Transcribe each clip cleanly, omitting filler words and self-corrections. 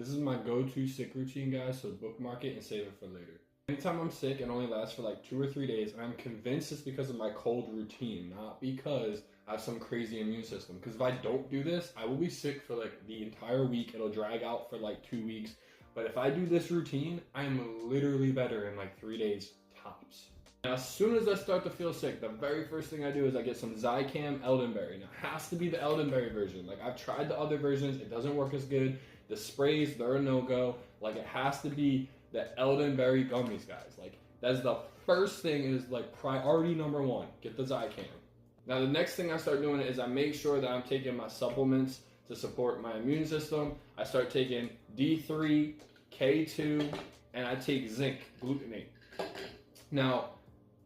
This is my go-to sick routine, guys, so bookmark it and save it for later. Anytime I'm sick, it only lasts for like 2 or 3 days, and I'm convinced it's because of my cold routine, not because I have some crazy immune system. Because if I don't do this, I will be sick for like the entire week. It'll drag out for like 2 weeks. But if I do this routine, I'm literally better in like 3 days tops. Now, as soon as I start to feel sick, the very first thing I do is I get some Zicam Eldenberry. Now, it has to be the Eldenberry version. Like, I've tried the other versions. It doesn't work as good. The sprays, they're a no-go. Like, it has to be the Eldenberry gummies, guys. Like, that's the first thing, is like priority number one. Get the Zicam. Now, the next thing I start doing is I make sure that I'm taking my supplements to support my immune system. I start taking D3, K2, and I take zinc glutamate. Now,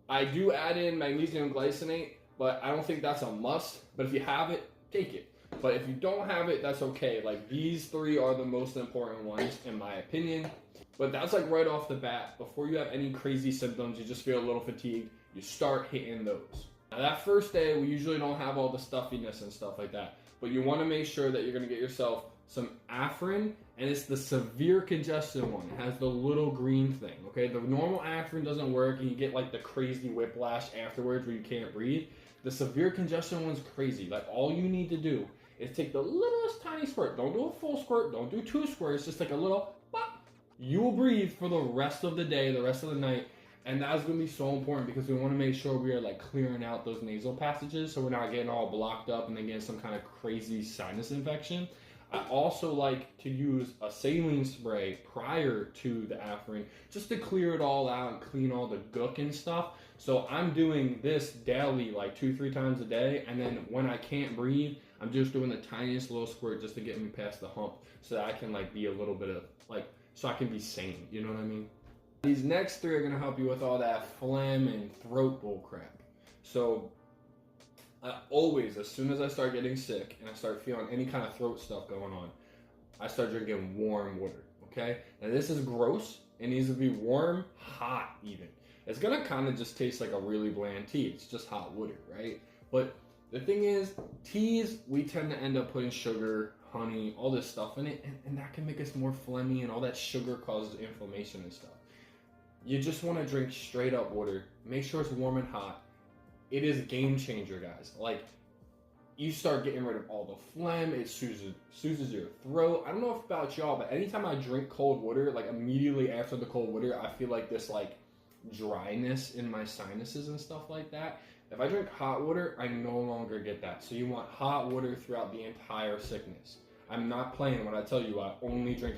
I do add in magnesium glycinate, but I don't think that's a must. But if you have it, take it. But if you don't have it, that's okay. Like, these three are the most important ones, in my opinion. But that's like right off the bat. Before you have any crazy symptoms, you just feel a little fatigued, you start hitting those. Now, that first day, we usually don't have all the stuffiness and stuff like that. But you want to make sure that you're going to get yourself some Afrin, and it's the severe congestion one. It has the little green thing, okay? The normal Afrin doesn't work, and you get like the crazy whiplash afterwards where you can't breathe. The severe congestion one's crazy. Like, all you need to do is take the littlest tiny squirt. Don't do a full squirt. Don't do 2 squirts. Just like a little pop. You will breathe for the rest of the day, the rest of the night. And that's going to be so important because we want to make sure we are like clearing out those nasal passages so we're not getting all blocked up and then getting some kind of crazy sinus infection. I also like to use a saline spray prior to the Afrin just to clear it all out and clean all the gook and stuff. So I'm doing this daily, like 2-3 times a day. And then when I can't breathe, I'm just doing the tiniest little squirt just to get me past the hump so that I can like be a little bit of like, so I can be sane. You know what I mean? These next 3 are going to help you with all that phlegm and throat bull crap. So I always, as soon as I start getting sick and I start feeling any kind of throat stuff going on, I start drinking warm water, okay? Now, this is gross. It needs to be warm, hot even. It's going to kind of just taste like a really bland tea. It's just hot water, right? But the thing is, teas, we tend to end up putting sugar, honey, all this stuff in it, and that can make us more phlegmy, and all that sugar causes inflammation and stuff. You just want to drink straight up water. Make sure it's warm and hot. It is a game changer, guys. Like, you start getting rid of all the phlegm. It soothes your throat. I don't know about y'all, but anytime I drink cold water, like immediately after the cold water, I feel like this like dryness in my sinuses and stuff like that. If I drink hot water, I no longer get that. So you want hot water throughout the entire sickness. I'm not playing when I tell you I only drink